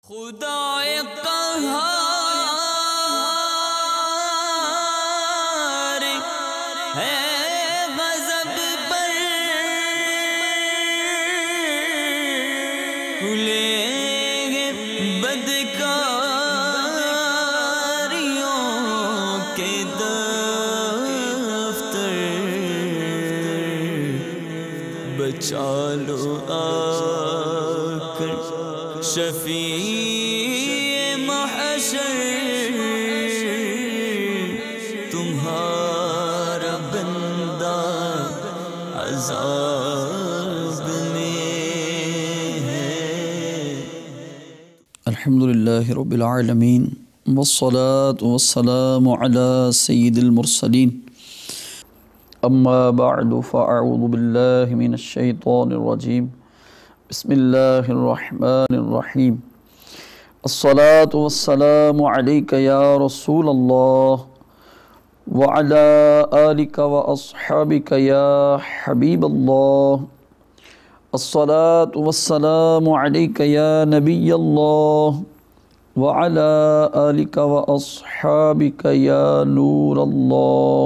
خدائے قہار ہے غضب پر کھلے گے بدکاریوں کے دفتر بچا لو آ کر شفیع محشر تمہارا بندہ عذاب میں ہے۔ الحمدللہ رب العالمین والصلاة والسلام علی سید المرسلین اما بعد فاعوذ باللہ من الشیطان الرجیم بسم اللہ الرحمن الرحیم الصلاة والسلام علیک یا رسول اللہ وعلی آلک واصحابک یا حبیب اللہ الصلاة والسلام علیک یا نبی اللہ وعلی آلک واصحابک یا نور اللہ۔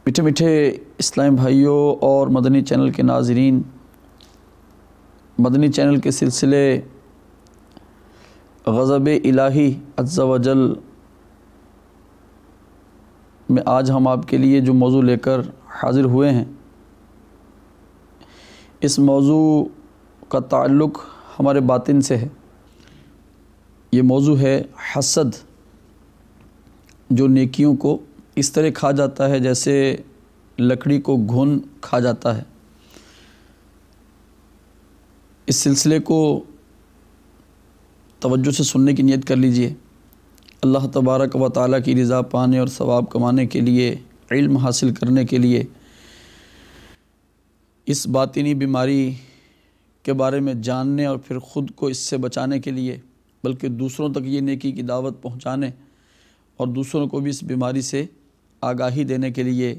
میٹھے میٹھے اسلام بھائیوں اور مدنی چینل کے ناظرین، مدنی چینل کے سلسلے غضب الہی عز و جل میں آج ہم آپ کے لیے جو موضوع لے کر حاضر ہوئے ہیں، اس موضوع کا تعلق ہمارے باطن سے ہے۔ یہ موضوع ہے حسد، جو نیکیوں کو اس طرح کھا جاتا ہے جیسے لکڑی کو گھن کھا جاتا ہے۔ اس سلسلے کو توجہ سے سننے کی نیت کر لیجئے۔ اللہ تبارک و تعالیٰ کی رضا پانے اور ثواب کمانے کے لیے، علم حاصل کرنے کے لیے، اس باطنی بیماری کے بارے میں جاننے اور پھر خود کو اس سے بچانے کے لیے، بلکہ دوسروں تک یہ نیکی کی دعوت پہنچانے اور دوسروں کو بھی اس بیماری سے آگاہی دینے کے لیے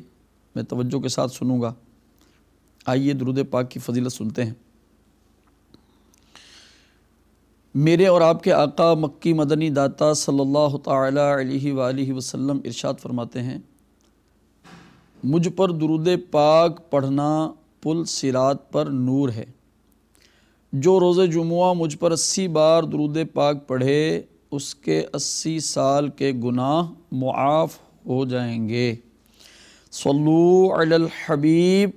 میں توجہ کے ساتھ سنوں گا۔ آئیے درود پاک کی فضیلت سنتے ہیں۔ میرے اور آپ کے آقا مکی مدنی داتا صلی اللہ تعالی علیہ وآلہ وسلم ارشاد فرماتے ہیں، مجھ پر درود پاک پڑھنا پل صراط پر نور ہے۔ جو روز جمعہ مجھ پر 80 بار درود پاک پڑھے، اس کے 80 سال کے گناہ معاف ہو جائیں گے۔ صلو علی الحبیب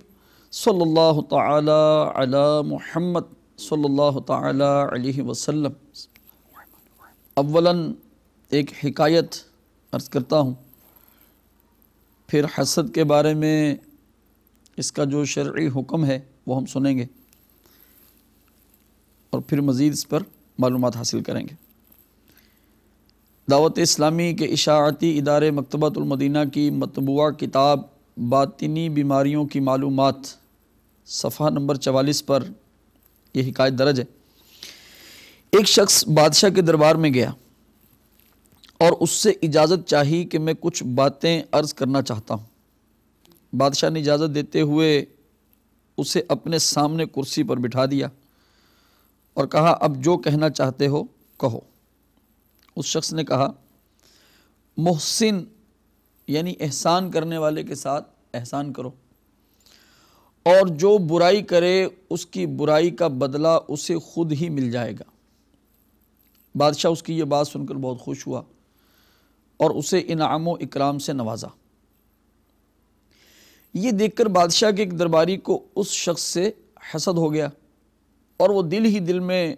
صلی اللہ تعالی علی محمد صلی اللہ تعالی علیہ وسلم۔ اولاً ایک حکایت عرض کرتا ہوں، پھر حسد کے بارے میں اس کا جو شرعی حکم ہے وہ ہم سنیں گے، اور پھر مزید اس پر معلومات حاصل کریں گے۔ دعوت اسلامی کے اشاعتی ادارے مکتبۃ المدینہ کی مطبوعہ کتاب باطنی بیماریوں کی معلومات صفحہ نمبر 44 پر یہ حکایت درج ہے۔ ایک شخص بادشاہ کے دربار میں گیا اور اس سے اجازت چاہی کہ میں کچھ باتیں عرض کرنا چاہتا ہوں۔ بادشاہ نے اجازت دیتے ہوئے اسے اپنے سامنے کرسی پر بٹھا دیا اور کہا، اب جو کہنا چاہتے ہو کہو۔ اس شخص نے کہا، محسن یعنی احسان کرنے والے کے ساتھ احسان کرو، اور جو برائی کرے اس کی برائی کا بدلہ اسے خود ہی مل جائے گا۔ بادشاہ اس کی یہ بات سن کر بہت خوش ہوا اور اسے انعام و اکرام سے نوازا۔ یہ دیکھ کر بادشاہ کے ایک درباری کو اس شخص سے حسد ہو گیا اور وہ دل ہی دل میں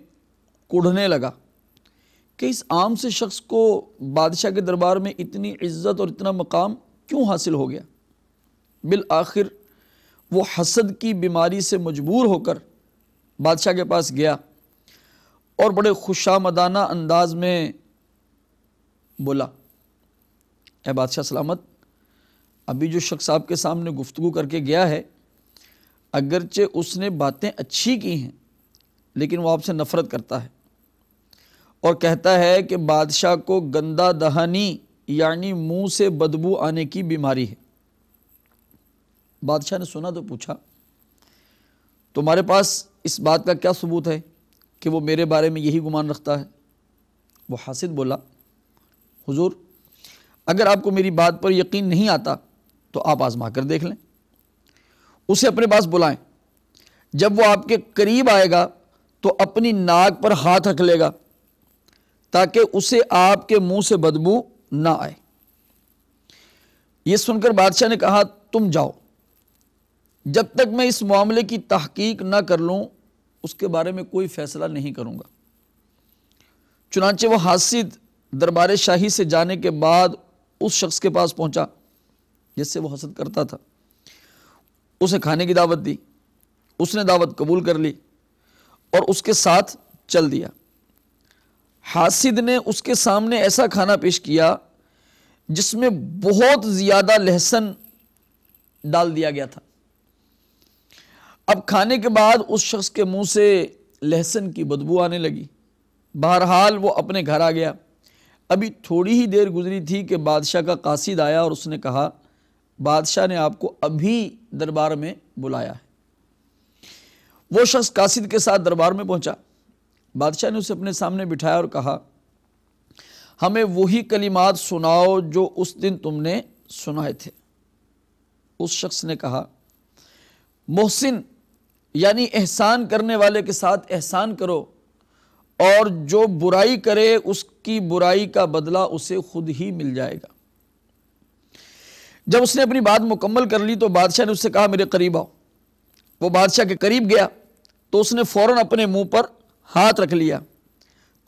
کوڑھنے لگا کہ اس عام سے شخص کو بادشاہ کے دربار میں اتنی عزت اور اتنا مقام کیوں حاصل ہو گیا۔ بالآخر وہ حسد کی بیماری سے مجبور ہو کر بادشاہ کے پاس گیا اور بڑے خوشامدانہ انداز میں بولا، اے بادشاہ سلامت، ابھی جو شخص آپ کے سامنے گفتگو کر کے گیا ہے، اگرچہ اس نے باتیں اچھی کی ہیں لیکن وہ آپ سے نفرت کرتا ہے اور کہتا ہے کہ بادشاہ کو گندہ دہانی یعنی منہ سے بدبو آنے کی بیماری ہے۔ بادشاہ نے سنا تو پوچھا، تمہارے پاس اس بات کا کیا ثبوت ہے کہ وہ میرے بارے میں یہی گمان رکھتا ہے؟ وہ حاسد بولا حضور اگر آپ کو میری بات پر یقین نہیں آتا تو آپ آزما کر دیکھ لیں، اسے اپنے پاس بلائیں، جب وہ آپ کے قریب آئے گا تو اپنی ناک پر ہاتھ رکھ لے گا تاکہ اسے آپ کے منہ سے بدبو نہ آئے۔ یہ سن کر بادشاہ نے کہا تم جاؤ، جب تک میں اس معاملے کی تحقیق نہ کر لوں اس کے بارے میں کوئی فیصلہ نہیں کروں گا۔ چنانچہ وہ حاسد دربار شاہی سے جانے کے بعد اس شخص کے پاس پہنچا جس سے وہ حسد کرتا تھا، اسے کھانے کی دعوت دی، اس نے دعوت قبول کر لی اور اس کے ساتھ چل دیا۔ حاسد نے اس کے سامنے ایسا کھانا پیش کیا جس میں بہت زیادہ لہسن ڈال دیا گیا تھا۔ اب کھانے کے بعد اس شخص کے منہ سے لہسن کی بدبو آنے لگی۔ بہرحال وہ اپنے گھر آ گیا۔ ابھی تھوڑی ہی دیر گزری تھی کہ بادشاہ کا قاصد آیا اور اس نے کہا بادشاہ نے آپ کو ابھی دربار میں بلایا ہے۔ وہ شخص قاصد کے ساتھ دربار میں پہنچا۔ بادشاہ نے اسے اپنے سامنے بٹھایا اور کہا ہمیں وہی کلمات سناؤ جو اس دن تم نے سنائے تھے۔ اس شخص نے کہا محسن یعنی احسان کرنے والے کے ساتھ احسان کرو، اور جو برائی کرے اس کی برائی کا بدلہ اسے خود ہی مل جائے گا۔ جب اس نے اپنی بات مکمل کر لی تو بادشاہ نے اس سے کہا میرے قریب آؤ۔ وہ بادشاہ کے قریب گیا تو اس نے فوراً اپنے منہ پر ہاتھ رکھ لیا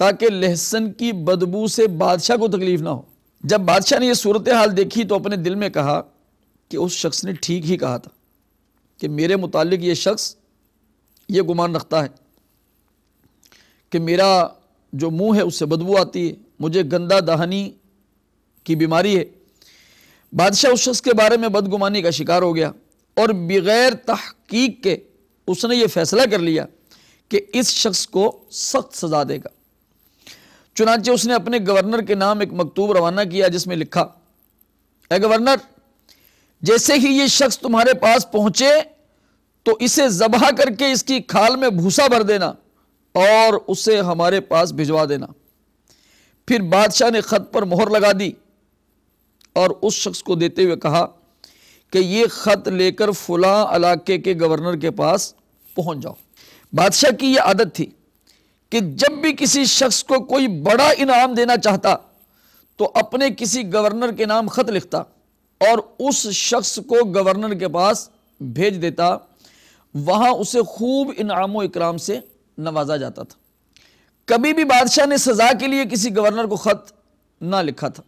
تاکہ لہسن کی بدبو سے بادشاہ کو تکلیف نہ ہو۔ جب بادشاہ نے یہ صورتحال دیکھی تو اپنے دل میں کہا کہ اس شخص نے ٹھیک ہی کہا تھا کہ میرے متعلق یہ شخص یہ گمان رکھتا ہے کہ میرا جو منہ ہے اس سے بدبو آتی ہے، مجھے گندہ دہانی کی بیماری ہے۔ بادشاہ اس شخص کے بارے میں بدگمانی کا شکار ہو گیا اور بغیر تحقیق کے اس نے یہ فیصلہ کر لیا کہ اس شخص کو سخت سزا دے گا۔ چنانچہ اس نے اپنے گورنر کے نام ایک مکتوب روانہ کیا جس میں لکھا اے گورنر جیسے ہی یہ شخص تمہارے پاس پہنچے تو اسے ذبح کر کے اس کی کھال میں بھوسا بھر دینا اور اسے ہمارے پاس بھجوا دینا۔ پھر بادشاہ نے خط پر مہر لگا دی اور اس شخص کو دیتے ہوئے کہا کہ یہ خط لے کر فلاں علاقے کے گورنر کے پاس پہنچ جاؤ۔ بادشاہ کی یہ عادت تھی کہ جب بھی کسی شخص کو کوئی بڑا انعام دینا چاہتا تو اپنے کسی گورنر کے نام خط لکھتا اور اس شخص کو گورنر کے پاس بھیج دیتا، وہاں اسے خوب انعام و اکرام سے نوازا جاتا تھا۔ کبھی بھی بادشاہ نے سزا کے لیے کسی گورنر کو خط نہ لکھا تھا۔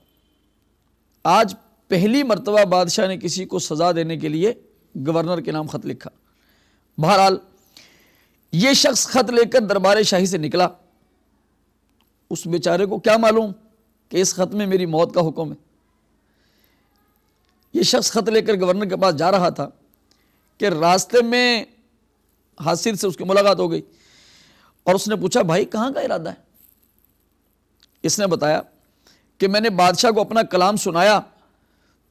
آج پہلی مرتبہ بادشاہ نے کسی کو سزا دینے کے لیے گورنر کے نام خط لکھا۔ بہرحال یہ شخص خط لے کر دربار شاہی سے نکلا۔ اس بیچارے کو کیا معلوم کہ اس خط میں میری موت کا حکم ہے۔ یہ شخص خط لے کر گورنر کے پاس جا رہا تھا کہ راستے میں حاسد سے اس کی ملاقات ہو گئی اور اس نے پوچھا بھائی کہاں کا ارادہ ہے؟ اس نے بتایا کہ میں نے بادشاہ کو اپنا کلام سنایا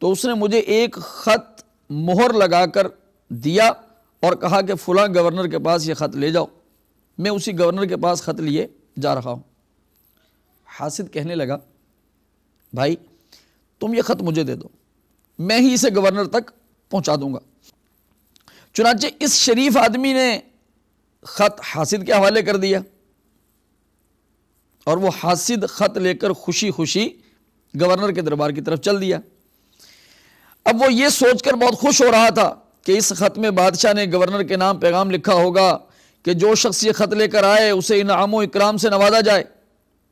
تو اس نے مجھے ایک خط مہر لگا کر دیا اور کہا کہ فلاں گورنر کے پاس یہ خط لے جاؤ۔ میں اسی گورنر کے پاس خط لیے جا رہا ہوں۔ حاسد کہنے لگا بھائی تم یہ خط مجھے دے دو، میں ہی اسے گورنر تک پہنچا دوں گا۔ چنانچہ اس شریف آدمی نے خط حاسد کے حوالے کر دیا اور وہ حاسد خط لے کر خوشی خوشی گورنر کے دربار کی طرف چل دیا۔ اب وہ یہ سوچ کر بہت خوش ہو رہا تھا کہ اس خط میں بادشاہ نے گورنر کے نام پیغام لکھا ہوگا کہ جو شخص یہ خط لے کر آئے اسے انعام و اکرام سے نوازا جائے۔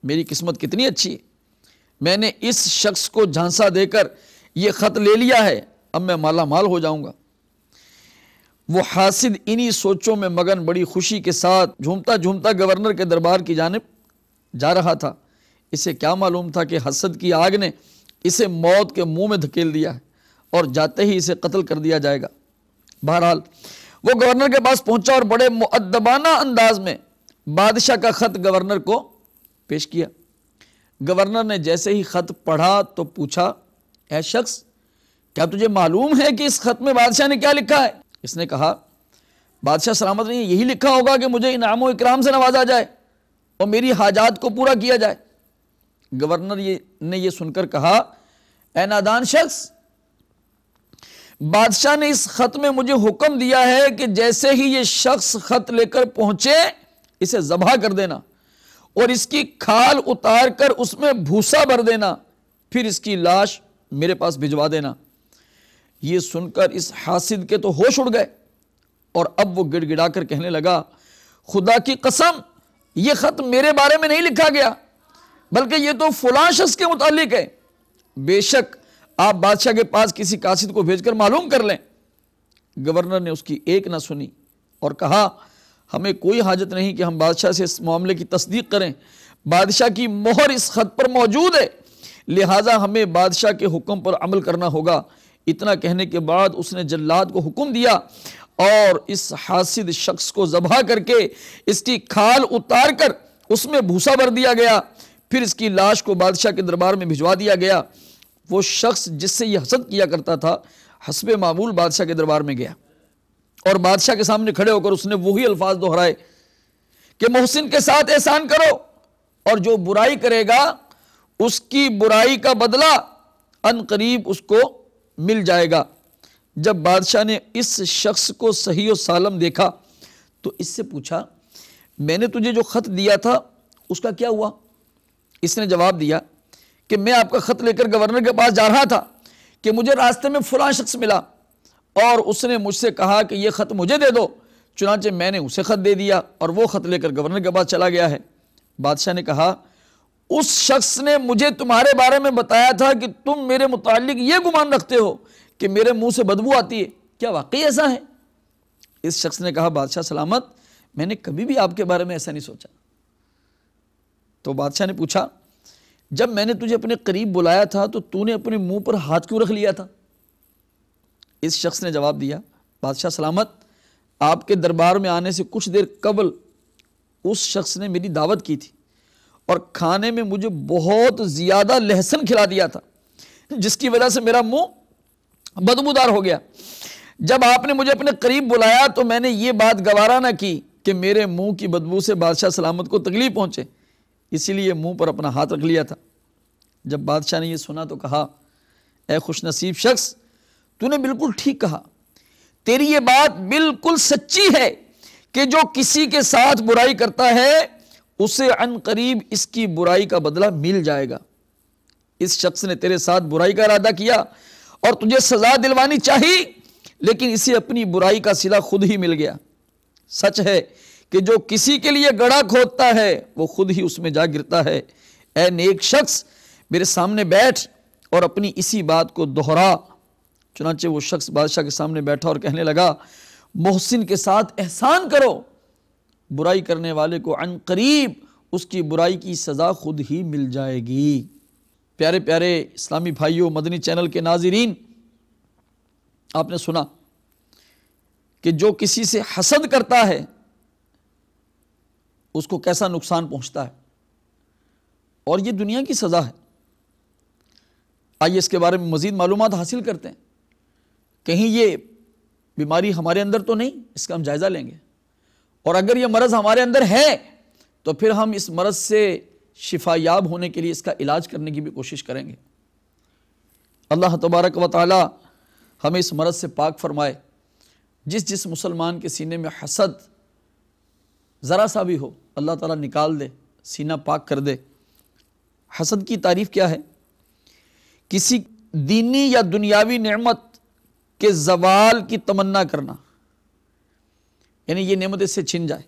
میری قسمت کتنی اچھی ہے، میں نے اس شخص کو جھانسا دے کر یہ خط لے لیا ہے، اب میں مالا مال ہو جاؤں گا۔ وہ حاسد انہی سوچوں میں مگن بڑی خوشی کے ساتھ جھومتا جھومتا گورنر کے دربار کی جانب جا رہا تھا۔ اسے کیا معلوم تھا کہ حسد کی آگ نے اسے موت کے منہ میں دھکیل دیا ہے اور جاتے ہی اسے قتل کر دیا جائے گا۔ بہرحال وہ گورنر کے پاس پہنچا اور بڑے مؤدبانہ انداز میں بادشاہ کا خط گورنر کو پیش کیا۔ گورنر نے جیسے ہی خط پڑھا تو پوچھا اے شخص کیا تجھے معلوم ہے کہ اس خط میں بادشاہ نے کیا لکھا ہے؟ اس نے کہا بادشاہ سلامت نے یہی لکھا ہوگا کہ مجھے انعام و اکرام سے نوازا جائے۔ اور میری حاجات کو پورا کیا جائے۔ گورنر نے یہ سن کر کہا، اے نادان شخص، بادشاہ نے اس خط میں مجھے حکم دیا ہے کہ جیسے ہی یہ شخص خط لے کر پہنچے اسے ذبح کر دینا اور اس کی کھال اتار کر اس میں بھوسا بھر دینا، پھر اس کی لاش میرے پاس بھجوا دینا۔ یہ سن کر اس حاسد کے تو ہوش اڑ گئے اور اب وہ گڑ گڑا کر کہنے لگا، خدا کی قسم، یہ خط میرے بارے میں نہیں لکھا گیا بلکہ یہ تو فلاں شخص کے متعلق ہے۔ بے شک آپ بادشاہ کے پاس کسی قاصد کو بھیج کر معلوم کر لیں۔ گورنر نے اس کی ایک نہ سنی اور کہا، ہمیں کوئی حاجت نہیں کہ ہم بادشاہ سے اس معاملے کی تصدیق کریں، بادشاہ کی مہر اس خط پر موجود ہے، لہٰذا ہمیں بادشاہ کے حکم پر عمل کرنا ہوگا۔ اتنا کہنے کے بعد اس نے جلاد کو حکم دیا اور اس حاسد شخص کو ذبح کر کے اس کی کھال اتار کر اس میں بھوسا بھر دیا گیا، پھر اس کی لاش کو بادشاہ کے دربار میں بھجوا دیا گیا۔ وہ شخص جس سے یہ حسد کیا کرتا تھا حسب معمول بادشاہ کے دربار میں گیا اور بادشاہ کے سامنے کھڑے ہو کر اس نے وہی الفاظ دہرائے کہ محسن کے ساتھ احسان کرو اور جو برائی کرے گا اس کی برائی کا بدلہ ان قریب اس کو مل جائے گا۔ جب بادشاہ نے اس شخص کو صحیح و سالم دیکھا تو اس سے پوچھا، میں نے تجھے جو خط دیا تھا اس کا کیا ہوا؟ اس نے جواب دیا کہ میں آپ کا خط لے کر گورنر کے پاس جا رہا تھا کہ مجھے راستے میں فلاں شخص ملا اور اس نے مجھ سے کہا کہ یہ خط مجھے دے دو، چنانچہ میں نے اسے خط دے دیا اور وہ خط لے کر گورنر کے پاس چلا گیا ہے۔ بادشاہ نے کہا، اس شخص نے مجھے تمہارے بارے میں بتایا تھا کہ تم میرے متعلق یہ گمان رکھتے ہو کہ میرے منہ سے بدبو آتی ہے، کیا واقعی ایسا ہے؟ اس شخص نے کہا، بادشاہ سلامت، میں نے کبھی بھی آپ کے بارے میں ایسا نہیں سوچا۔ تو بادشاہ نے پوچھا، جب میں نے تجھے اپنے قریب بلایا تھا تو تو نے اپنے منہ پر ہاتھ کیوں رکھ لیا تھا؟ اس شخص نے جواب دیا، بادشاہ سلامت، آپ کے دربار میں آنے سے کچھ دیر قبل اس شخص نے میری دعوت کی تھی اور کھانے میں مجھے بہت زیادہ لہسن کھلا دیا تھا جس کی وجہ سے میرا منہ بدبودار ہو گیا۔ جب آپ نے مجھے اپنے قریب بلایا تو میں نے یہ بات گوارا نہ کی کہ میرے منہ کی بدبو سے بادشاہ سلامت کو تکلیف پہنچے، اسی لیے منہ پر اپنا ہاتھ رکھ لیا تھا۔ جب بادشاہ نے یہ سنا تو کہا، اے خوش نصیب شخص، تو نے بالکل ٹھیک کہا، تیری یہ بات بالکل سچی ہے کہ جو کسی کے ساتھ برائی کرتا ہے اسے عن قریب اس کی برائی کا بدلہ مل جائے گا۔ اس شخص نے تیرے ساتھ برائی کا ارادہ کیا اور تجھے سزا دلوانی چاہی، لیکن اسے اپنی برائی کا صلہ خود ہی مل گیا۔ سچ ہے کہ جو کسی کے لیے گڑھا کھودتا ہے وہ خود ہی اس میں جا گرتا ہے۔ اے نیک شخص، میرے سامنے بیٹھ اور اپنی اسی بات کو دہرا۔ چنانچہ وہ شخص بادشاہ کے سامنے بیٹھا اور کہنے لگا، محسن کے ساتھ احسان کرو، برائی کرنے والے کو عن قریب اس کی برائی کی سزا خود ہی مل جائے گی۔ پیارے پیارے اسلامی بھائیوں، مدنی چینل کے ناظرین، آپ نے سنا کہ جو کسی سے حسد کرتا ہے اس کو کیسا نقصان پہنچتا ہے اور یہ دنیا کی سزا ہے۔ آئیے اس کے بارے میں مزید معلومات حاصل کرتے ہیں، کہیں یہ بیماری ہمارے اندر تو نہیں، اس کا ہم جائزہ لیں گے، اور اگر یہ مرض ہمارے اندر ہے تو پھر ہم اس مرض سے شفا یاب ہونے کے لیے اس کا علاج کرنے کی بھی کوشش کریں گے۔ اللہ تبارک و تعالی ہمیں اس مرض سے پاک فرمائے۔ جس مسلمان کے سینے میں حسد ذرا سا بھی ہو، اللہ تعالیٰ نکال دے، سینہ پاک کر دے۔ حسد کی تعریف کیا ہے؟ کسی دینی یا دنیاوی نعمت کے زوال کی تمنا کرنا، یعنی یہ نعمت اس سے چھن جائے،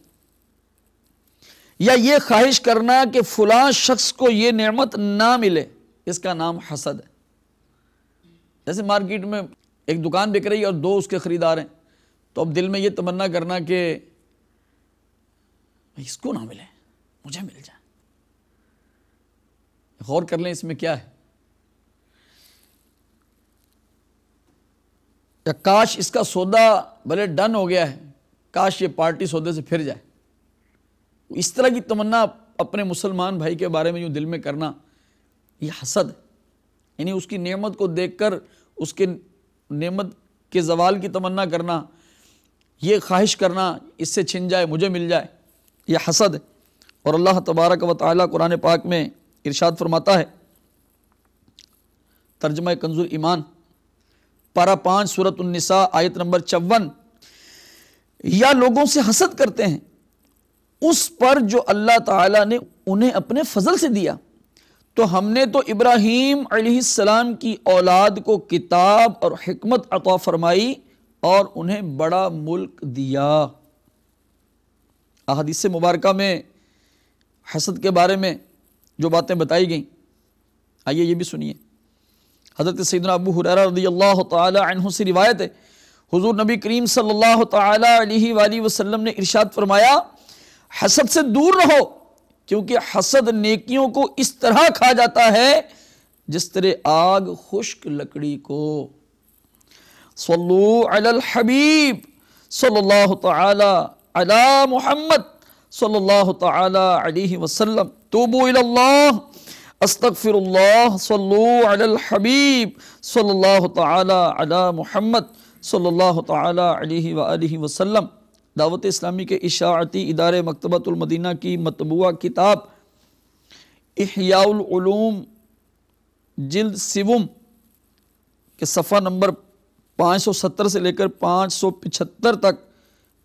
یا یہ خواہش کرنا کہ فلاں شخص کو یہ نعمت نہ ملے، اس کا نام حسد ہے۔ جیسے مارکیٹ میں ایک دکان بک رہی ہے اور دو اس کے خریدار ہیں، تو اب دل میں یہ تمنا کرنا کہ اس کو نہ ملے، مجھے مل جائے۔ غور کر لیں اس میں کیا ہے، یا کاش اس کا سودا بھلے ڈن ہو گیا ہے، کاش یہ پارٹی سودے سے پھر جائے۔ اس طرح کی تمنا اپنے مسلمان بھائی کے بارے میں جو دل میں کرنا، یہ حسد ہے، یعنی اس کی نعمت کو دیکھ کر اس کے نعمت کے زوال کی تمنا کرنا، یہ خواہش کرنا اس سے چھن جائے، مجھے مل جائے، یہ حسد ہے۔ اور اللہ تبارک و تعالیٰ قرآن پاک میں ارشاد فرماتا ہے، ترجمہ کنز ایمان پارہ 5 سورۃ النساء آیت نمبر 54، یا لوگوں سے حسد کرتے ہیں اس پر جو اللہ تعالیٰ نے انہیں اپنے فضل سے دیا، تو ہم نے تو ابراہیم علیہ السلام کی اولاد کو کتاب اور حکمت عطا فرمائی اور انہیں بڑا ملک دیا۔ احادیث مبارکہ میں حسد کے بارے میں جو باتیں بتائی گئیں، آئیے یہ بھی سنیے۔ حضرت سیدنا ابو ہریرہ رضی اللہ تعالی عنہ سے روایت ہے، حضور نبی کریم صلی اللہ تعالی علیہ وآلہ وسلم نے ارشاد فرمایا، حسد سے دور رہو، کیونکہ حسد نیکیوں کو اس طرح کھا جاتا ہے جس طرح آگ خشک لکڑی کو۔ صلو علی الحبیب صلی اللہ تعالی علی محمد صلی اللہ تعالی علیہ وسلم، توبوا الی اللہ استغفر اللہ، صلو علی الحبیب صلی اللہ تعالی علی محمد صلی اللہ تعالی علیہ وآلہ وسلم۔ دعوت اسلامی کے اشاعتی ادارے مکتبۃ المدینہ کی مطبوعہ کتاب احیاء العلوم جلد 7 کے صفحہ نمبر 570 سے لے کر 575 تک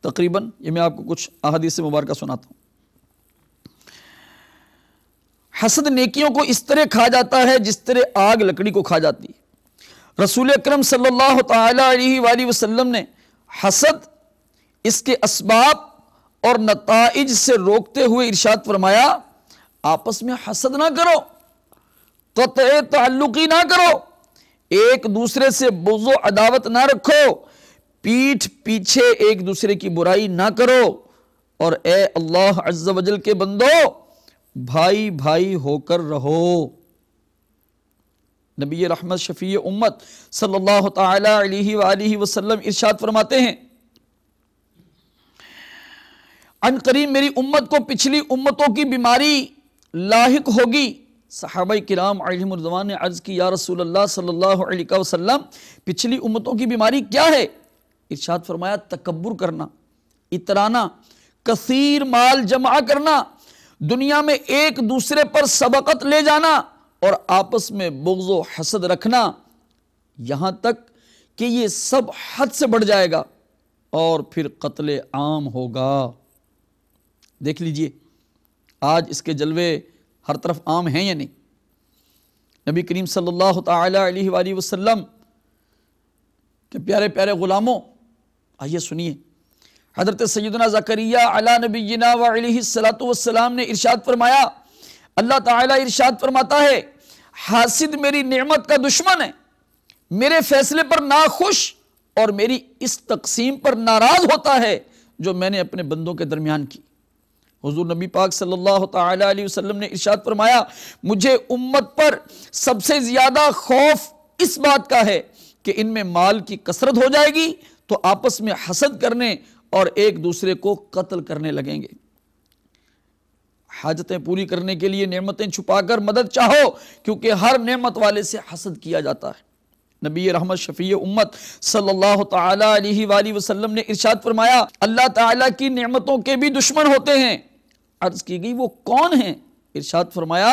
تقریباً، یہ میں آپ کو کچھ احادیث مبارکہ سناتا ہوں۔ حسد نیکیوں کو اس طرح کھا جاتا ہے جس طرح آگ لکڑی کو کھا جاتی ہے۔ رسول اکرم صلی اللہ تعالی علیہ وآلہ وسلم نے حسد، اس کے اسباب اور نتائج سے روکتے ہوئے ارشاد فرمایا، آپس میں حسد نہ کرو، قطع تعلقی نہ کرو، ایک دوسرے سے بغض و عداوت نہ رکھو، پیٹھ پیچھے ایک دوسرے کی برائی نہ کرو، اور اے اللہ عز و جل کے بندو بھائی بھائی ہو کر رہو۔ نبی رحمت شفیع امت صلی اللہ تعالی علیہ وآلہ وسلم ارشاد فرماتے ہیں، عن قریب میری امت کو پچھلی امتوں کی بیماری لاحق ہوگی۔ صحابہ کرام علیہم الرضوان نے عرض کی، یا رسول اللہ صلی اللہ علیہ وسلم پچھلی امتوں کی بیماری کیا ہے؟ ارشاد فرمایا، تکبر کرنا، اترانا، کثیر مال جمع کرنا، دنیا میں ایک دوسرے پر سبقت لے جانا، اور آپس میں بغض و حسد رکھنا، یہاں تک کہ یہ سب حد سے بڑھ جائے گا اور پھر قتل عام ہوگا۔ دیکھ لیجئے آج اس کے جلوے ہر طرف عام ہیں یا نہیں؟ نبی کریم صلی اللہ تعالی علیہ وآلہ وسلم کے پیارے پیارے غلاموں، آئیے سنیے، حضرت سیدنا زکریا علی نبینا و علیہ السلام نے ارشاد فرمایا، اللہ تعالی ارشاد فرماتا ہے، حاسد میری نعمت کا دشمن ہے، میرے فیصلے پر ناخوش اور میری اس تقسیم پر ناراض ہوتا ہے جو میں نے اپنے بندوں کے درمیان کی۔ حضور نبی پاک صلی اللہ تعالی علیہ وسلم نے ارشاد فرمایا، مجھے امت پر سب سے زیادہ خوف اس بات کا ہے کہ ان میں مال کی کثرت ہو جائے گی تو آپس میں حسد کرنے اور ایک دوسرے کو قتل کرنے لگیں گے۔ حاجتیں پوری کرنے کے لیے نعمتیں چھپا کر مدد چاہو، کیونکہ ہر نعمت والے سے حسد کیا جاتا ہے۔ نبی رحمت شفیع امت صلی اللہ تعالی علیہ وآلہ وسلم نے ارشاد فرمایا، اللہ تعالیٰ کی نعمتوں کے بھی دشمن ہوتے ہیں۔ عرض کی گئی وہ کون ہیں؟ ارشاد فرمایا،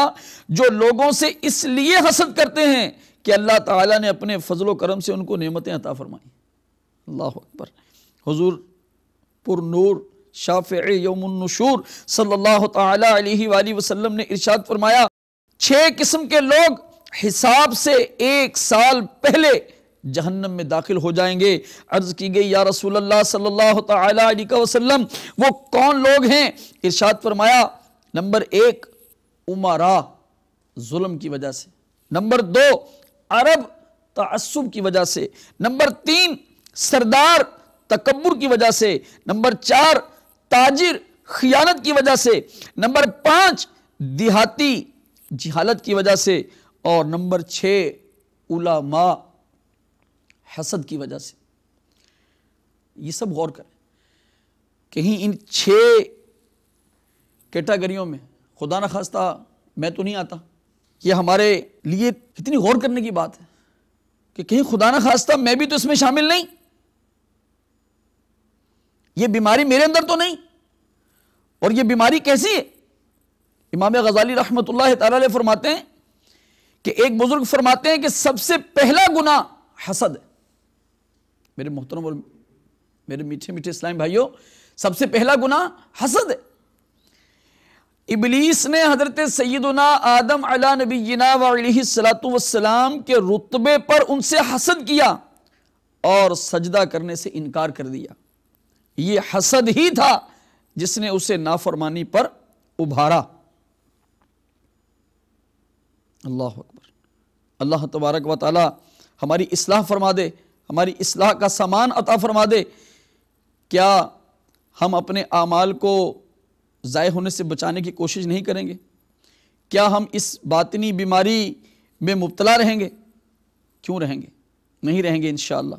جو لوگوں سے اس لیے حسد کرتے ہیں کہ اللہ تعالیٰ نے اپنے فضل و کرم سے ان کو نعمتیں عطا فرمائیں۔ اللہ اکبر۔ حضور پر نور شافع یوم النشور صلی اللہ تعالی علیہ وآلہ وسلم نے ارشاد فرمایا، 6 قسم کے لوگ حساب سے 1 سال پہلے جہنم میں داخل ہو جائیں گے۔ عرض کی گئی، یا رسول اللہ صلی اللہ تعالی علیہ وسلم وہ کون لوگ ہیں؟ ارشاد فرمایا، نمبر 1 امراء، ظلم کی وجہ سے، نمبر 2 عرب، تعصب کی وجہ سے، نمبر 3 سردار، تکبر کی وجہ سے، نمبر 4 تاجر، خیانت کی وجہ سے، نمبر 5 دیہاتی، جہالت کی وجہ سے، اور نمبر 6 علماء، حسد کی وجہ سے۔ یہ سب غور کریں، کہیں ان 6 کیٹاگریوں میں خدا نخواستہ میں تو نہیں آتا؟ یہ ہمارے لیے اتنی غور کرنے کی بات ہے کہ کہیں خدا نخواستہ میں بھی تو اس میں شامل نہیں، یہ بیماری میرے اندر تو نہیں، اور یہ بیماری کیسی ہے؟ امام غزالی رحمۃ اللہ تعالی علیہ فرماتے ہیں کہ ایک بزرگ فرماتے ہیں کہ سب سے پہلا گناہ حسد ہے۔ میرے محترم اور میرے میٹھے میٹھے اسلامی بھائیوں، سب سے پہلا گناہ حسد ہے۔ ابلیس نے حضرت سیدنا آدم علی نبینا وعلیہ الصلوۃ والسلام کے رتبے پر ان سے حسد کیا اور سجدہ کرنے سے انکار کر دیا۔ یہ حسد ہی تھا جس نے اسے نافرمانی پر ابھارا۔ اللہ اکبر۔ اللہ تبارک و تعالی ہماری اصلاح فرما دے، ہماری اصلاح کا سامان عطا فرما دے۔ کیا ہم اپنے اعمال کو ضائع ہونے سے بچانے کی کوشش نہیں کریں گے؟ کیا ہم اس باطنی بیماری میں مبتلا رہیں گے؟ کیوں رہیں گے؟ نہیں رہیں گے انشاءاللہ۔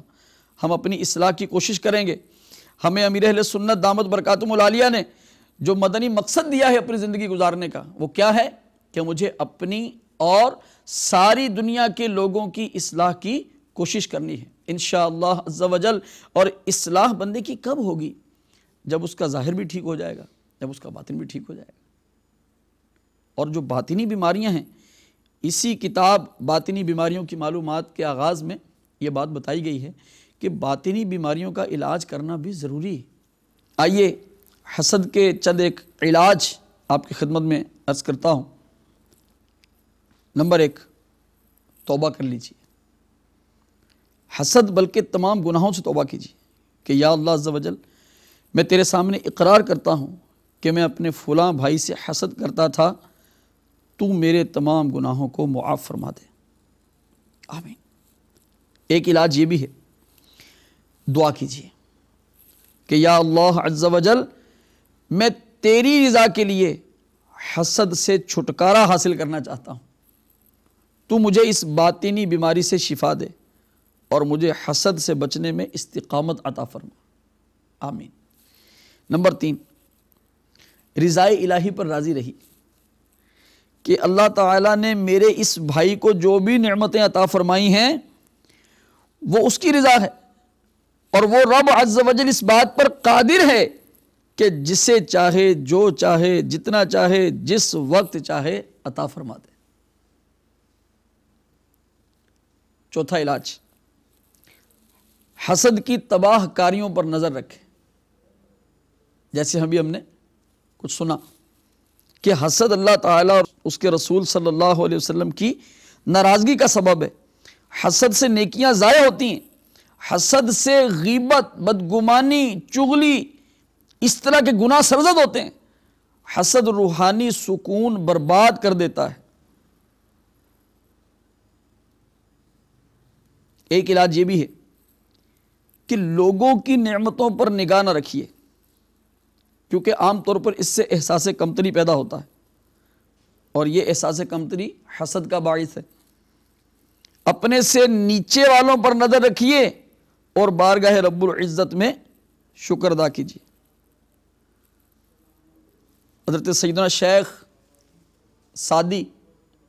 ہم اپنی اصلاح کی کوشش کریں گے۔ ہمیں امیر اہل سنت دامت برکاتہم العالیہ نے جو مدنی مقصد دیا ہے اپنی زندگی گزارنے کا، وہ کیا ہے کہ مجھے اپنی اور ساری دنیا کے لوگوں کی اصلاح کی کوشش کرنی ہے انشاءاللہ عز و جل۔ اور اصلاح بندے کی کب ہوگی؟ جب اس کا ظاہر بھی ٹھیک ہو جائے گا، جب اس کا باطن بھی ٹھیک ہو جائے گا۔ اور جو باطنی بیماریاں ہیں، اسی کتاب باطنی بیماریوں کی معلومات کے آغاز میں یہ بات بتائی گئی ہے کہ باطنی بیماریوں کا علاج کرنا بھی ضروری ہے۔ آئیے حسد کے چند ایک علاج آپ کی خدمت میں عرض کرتا ہوں۔ نمبر 1، توبہ کر لیجیے۔ حسد بلکہ تمام گناہوں سے توبہ کیجیے کہ یا اللہ عز و جل، میں تیرے سامنے اقرار کرتا ہوں کہ میں اپنے فلاں بھائی سے حسد کرتا تھا، تو میرے تمام گناہوں کو معاف فرما دے، آمین۔ ایک علاج یہ بھی ہے، دعا کیجیے کہ یا اللہ عز و جل، میں تیری رضا کے لیے حسد سے چھٹکارا حاصل کرنا چاہتا ہوں، تو مجھے اس باطنی بیماری سے شفا دے اور مجھے حسد سے بچنے میں استقامت عطا فرما، آمین۔ نمبر 3، رضائے الہی پر راضی رہی کہ اللہ تعالیٰ نے میرے اس بھائی کو جو بھی نعمتیں عطا فرمائی ہیں وہ اس کی رضا ہے، اور وہ رب عز و جل اس بات پر قادر ہے کہ جسے چاہے، جو چاہے، جتنا چاہے، جس وقت چاہے عطا فرما دے۔ چوتھا علاج، حسد کی تباہ کاریوں پر نظر رکھے۔ جیسے ہم نے کچھ سنا کہ حسد اللہ تعالیٰ اور اس کے رسول صلی اللہ علیہ وسلم کی ناراضگی کا سبب ہے۔ حسد سے نیکیاں ضائع ہوتی ہیں، حسد سے غیبت، بدگمانی، چغلی، اس طرح کے گناہ سرزد ہوتے ہیں۔ حسد روحانی سکون برباد کر دیتا ہے۔ ایک علاج یہ بھی ہے کہ لوگوں کی نعمتوں پر نگاہ نہ رکھیے، کیونکہ عام طور پر اس سے احساس کمتری پیدا ہوتا ہے، اور یہ احساس کمتری حسد کا باعث ہے۔ اپنے سے نیچے والوں پر نظر رکھیے اور بارگاہ رب العزت میں شکر ادا کیجیے۔ حضرت سیدنا شیخ سعدی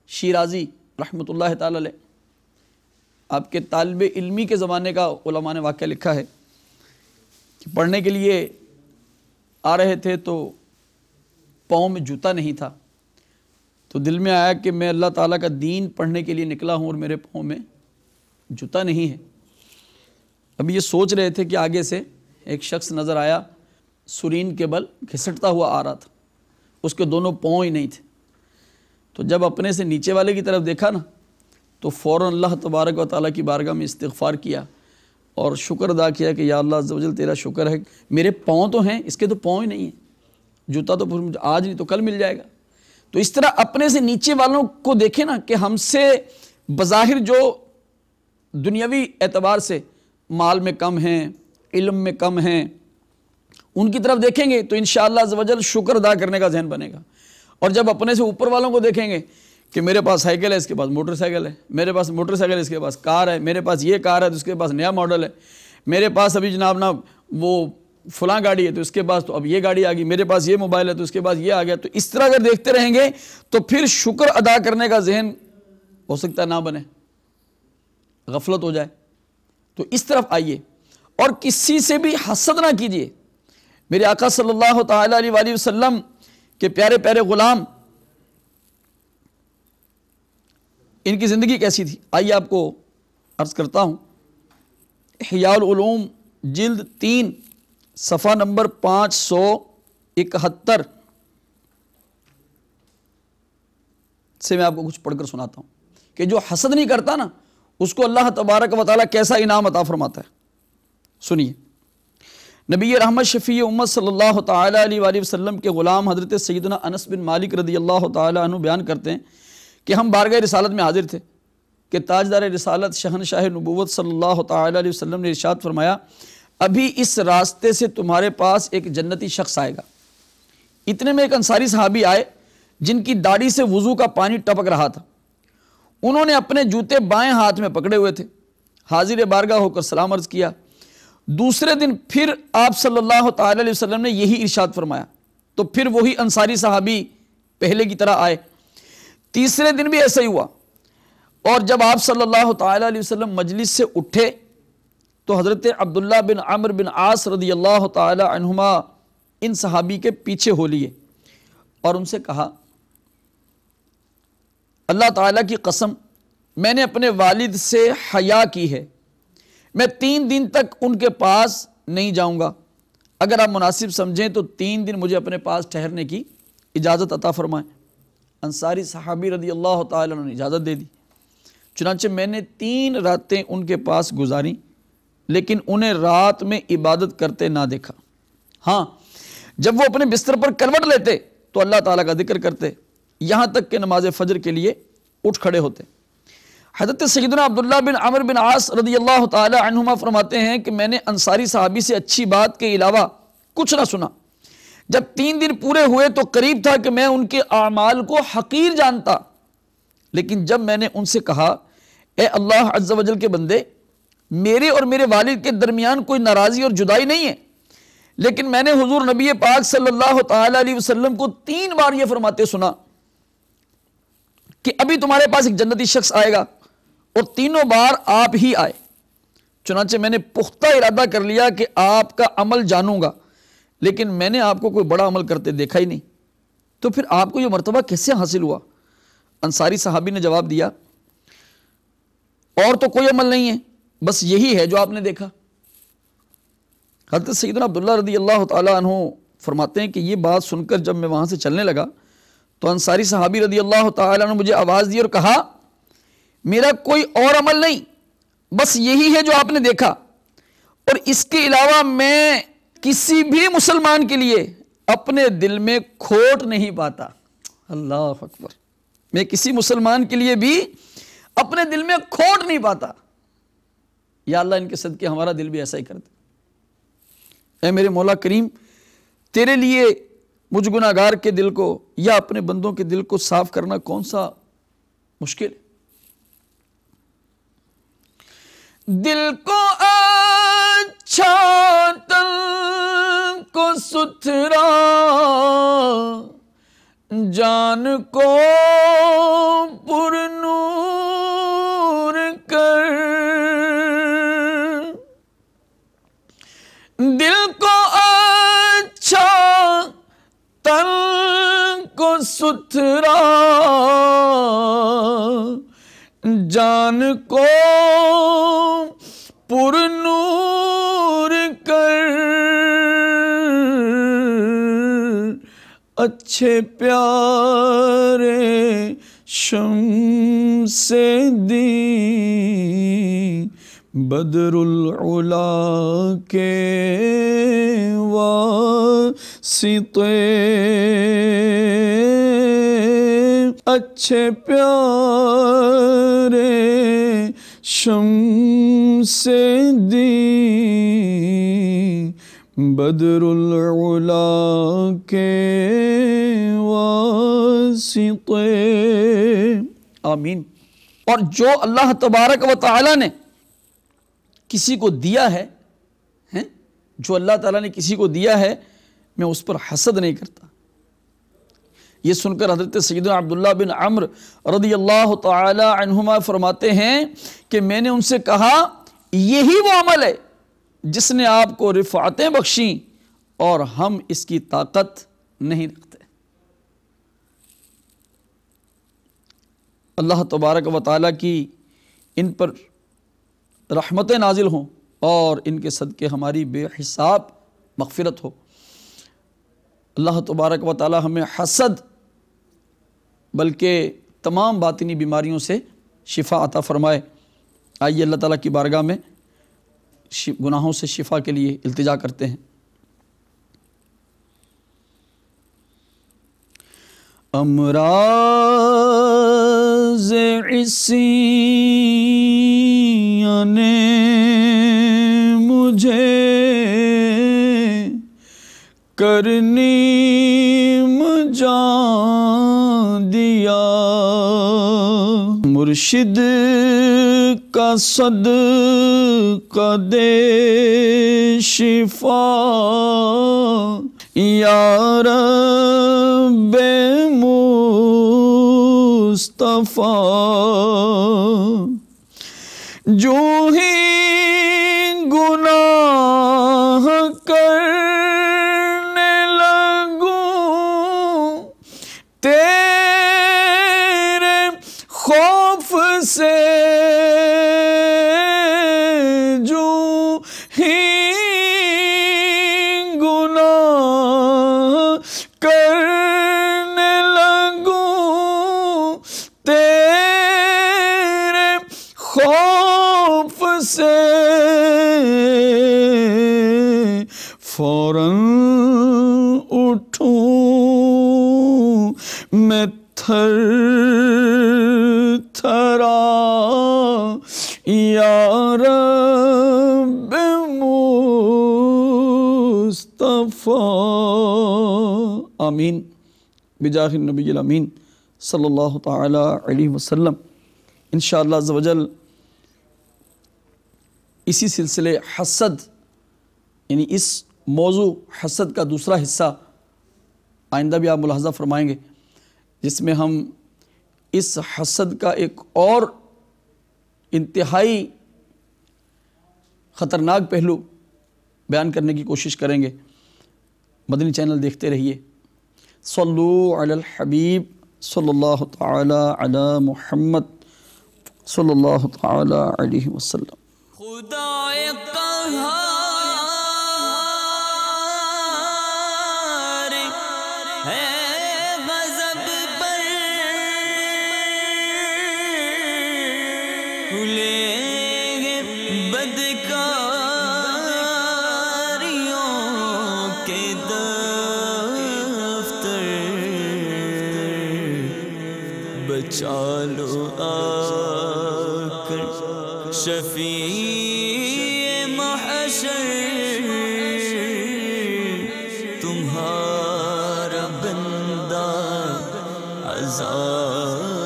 شیرازی رحمۃ اللہ تعالی علیہ، آپ کے طالب علمی کے زمانے کا علماء نے واقعہ لکھا ہے کہ پڑھنے کے لیے آ رہے تھے تو پاؤں میں جوتا نہیں تھا، تو دل میں آیا کہ میں اللہ تعالیٰ کا دین پڑھنے کے لیے نکلا ہوں اور میرے پاؤں میں جوتا نہیں ہے۔ ابھی یہ سوچ رہے تھے کہ آگے سے ایک شخص نظر آیا، سرین کے بل گھسٹتا ہوا آ رہا تھا، اس کے دونوں پاؤں ہی نہیں تھے۔ تو جب اپنے سے نیچے والے کی طرف دیکھا نا، تو فوراً اللہ تبارک و تعالیٰ کی بارگاہ میں استغفار کیا اور شکر ادا کیا کہ یا اللہ عز و جل، تیرا شکر ہے، میرے پاؤں تو ہیں، اس کے تو پاؤں ہی نہیں ہیں، جوتا تو آج نہیں تو کل مل جائے گا۔ تو اس طرح اپنے سے نیچے والوں کو دیکھیں نا کہ ہم سے بظاہر جو دنیاوی اعتبار سے مال میں کم ہیں، علم میں کم ہیں، ان کی طرف دیکھیں گے تو انشاءاللہ عز و جل شکر ادا کرنے کا ذہن بنے گا۔ اور جب اپنے سے اوپر والوں کو دیکھیں گے کہ میرے پاس سائیکل ہے، اس کے پاس موٹر سائیکل ہے، میرے پاس موٹر سائیکل ہے، اس کے پاس کار ہے، میرے پاس یہ کار ہے تو اس کے پاس نیا ماڈل ہے، میرے پاس ابھی جناب وہ فلاں گاڑی ہے تو اس کے پاس تو اب یہ گاڑی آ گئی، میرے پاس یہ موبائل ہے تو اس کے پاس یہ آ گیا، تو اس طرح اگر دیکھتے رہیں گے تو پھر شکر ادا کرنے کا ذہن ہو سکتا ہے نہ بنے، غفلت ہو جائے۔ تو اس طرف آئیے اور کسی سے بھی حسد نہ کیجیے۔ میرے آقا صلی اللہ تعالیٰ علیہ وآلہ وسلم کے پیارے پیارے غلام ان کی زندگی کیسی تھی؟ آئیے آپ کو عرض کرتا ہوں۔ احیاء العلوم جلد 3 صفحہ نمبر 571 سے میں آپ کو کچھ پڑھ کر سناتا ہوں کہ جو حسد نہیں کرتا نا اس کو اللہ تبارک و تعالیٰ کیسا انعام عطا فرماتا ہے۔ سنیے، نبی رحمت شفیع امت صلی اللہ تعالیٰ علیہ وآلہ وسلم کے غلام حضرت سیدنا انس بن مالک رضی اللہ تعالیٰ عنہ بیان کرتے ہیں کہ ہم بارگاہ رسالت میں حاضر تھے کہ تاجدار رسالت شہنشاہ نبوت صلی اللہ تعالیٰ علیہ وسلم نے ارشاد فرمایا، ابھی اس راستے سے تمہارے پاس ایک جنتی شخص آئے گا۔ اتنے میں ایک انصاری صحابی آئے جن کی داڑھی سے وضو کا پانی ٹپک رہا تھا۔ انہوں نے اپنے جوتے بائیں ہاتھ میں پکڑے ہوئے تھے۔ حاضر بارگاہ ہو کر سلام عرض کیا۔ دوسرے دن پھر آپ صلی اللہ تعالیٰ علیہ وسلم نے یہی ارشاد فرمایا تو پھر وہی انصاری صحابی پہلے کی طرح آئے۔ تیسرے دن بھی ایسا ہی ہوا، اور جب آپ صلی اللہ تعالیٰ علیہ وسلم مجلس سے اٹھے تو حضرت عبداللہ بن عمرو بن عاص رضی اللہ تعالیٰ عنہما ان صحابی کے پیچھے ہو لیے اور ان سے کہا، اللہ تعالیٰ کی قسم میں نے اپنے والد سے حیا کی ہے، میں 3 دن تک ان کے پاس نہیں جاؤں گا۔ اگر آپ مناسب سمجھیں تو 3 دن مجھے اپنے پاس ٹھہرنے کی اجازت عطا فرمائیں۔ انصاری صحابی رضی اللہ تعالیٰ عنہ نے اجازت دے دی۔ چنانچہ میں نے 3 راتیں ان کے پاس گزاریں، لیکن انہیں رات میں عبادت کرتے نہ دیکھا۔ ہاں، جب وہ اپنے بستر پر کروٹ لیتے تو اللہ تعالیٰ کا ذکر کرتے، یہاں تک کہ نماز فجر کے لیے اٹھ کھڑے ہوتے۔ حضرت سیدنا عبداللہ بن عمرو بن عاص رضی اللہ تعالی عنہما فرماتے ہیں کہ میں نے انصاری صحابی سے اچھی بات کے علاوہ کچھ نہ سنا۔ جب 3 دن پورے ہوئے تو قریب تھا کہ میں ان کے اعمال کو حقیر جانتا، لیکن جب میں نے ان سے کہا، اے اللہ عز و جل کے بندے، میرے اور میرے والد کے درمیان کوئی ناراضی اور جدائی نہیں ہے، لیکن میں نے حضور نبی پاک صلی اللہ تعالی علیہ وسلم کو 3 بار یہ فرماتے سنا کہ ابھی تمہارے پاس ایک جنتی شخص آئے گا، اور تینوں بار آپ ہی آئے۔ چنانچہ میں نے پختہ ارادہ کر لیا کہ آپ کا عمل جانوں گا، لیکن میں نے آپ کو کوئی بڑا عمل کرتے دیکھا ہی نہیں، تو پھر آپ کو یہ مرتبہ کیسے حاصل ہوا؟ انصاری صحابی نے جواب دیا، اور تو کوئی عمل نہیں ہے، بس یہی ہے جو آپ نے دیکھا۔ حضرت سیدنا عبداللہ رضی اللہ تعالیٰ عنہ فرماتے ہیں کہ یہ بات سن کر جب میں وہاں سے چلنے لگا تو انصاری صحابی رضی اللہ تعالیٰ عنہ مجھے آواز دی اور کہا، میرا کوئی اور عمل نہیں، بس یہی ہے جو آپ نے دیکھا، اور اس کے علاوہ میں کسی بھی مسلمان کے لیے اپنے دل میں کھوٹ نہیں پاتا۔ اللہ اکبر، میں کسی مسلمان کے لیے بھی اپنے دل میں کھوٹ نہیں پاتا۔ یا اللہ ان کے صدقے ہمارا دل بھی ایسا ہی کر دے۔ اے میرے مولا کریم، تیرے لیے مجھ گناہگار کے دل کو یا اپنے بندوں کے دل کو صاف کرنا کون سا مشکل ہے۔ دل کو اچھا تن کو ستھرا، جان کو پر نور کر، دل کو اچھا تن کو ستھرا، جان کو پر نور کر، اچھے پیارے شمس دین بدر العلا کے واسطے، اچھے پیارے شمس دین بدر العلا کے واسطے، آمین۔ اور جو اللہ تبارک و تعالی نے کسی کو دیا ہے، جو اللہ تعالیٰ نے کسی کو دیا ہے، میں اس پر حسد نہیں کرتا۔ یہ سن کر حضرت سیدنا عبداللہ بن عمرو رضی اللہ تعالی عنہما فرماتے ہیں کہ میں نے ان سے کہا، یہی وہ عمل ہے جس نے آپ کو رفعتیں بخشیں اور ہم اس کی طاقت نہیں رکھتے۔ اللہ تبارک و تعالیٰ کی ان پر رحمتیں نازل ہوں اور ان کے صدقے ہماری بے حساب مغفرت ہو۔ اللہ تبارک و تعالیٰ ہمیں حسد بلکہ تمام باطنی بیماریوں سے شفا عطا فرمائے۔ آئیے اللہ تعالیٰ کی بارگاہ میں گناہوں سے شفا کے لیے التجا کرتے ہیں۔ امراض عصیاں نے مجھے کرنی جان دیا، مرشد کا صدقہ دے شفا یا رب مصطفیٰ، جو ہی گناہ کرنے لگوں تیرے خوف سے، جو ہی گناہ کرنے لگوں تیرے خوف سے، فوراً اٹھوں میں تھر تھرا یا رب مصطفیٰ۔ آمین بجاہ النبی الامین صلی اللہ تعالی علیہ وسلم۔ انشاءاللہ عز و جل اسی سلسلے حسد یعنی اس موضوع حسد کا دوسرا حصہ آئندہ بھی آپ ملاحظہ فرمائیں گے، جس میں ہم اس حسد کا ایک اور انتہائی خطرناک پہلو بیان کرنے کی کوشش کریں گے۔ مدنی چینل دیکھتے رہیے۔ صلو علی الحبیب صلی اللہ تعالی علی محمد صلی اللہ تعالی علیہ وسلم۔ خدا قہار ہے غضب پر، کھلے گے بدکاریوں کے دفتر، بچا لو آ کر شفیع محشر، تمہارا بندہ عذاب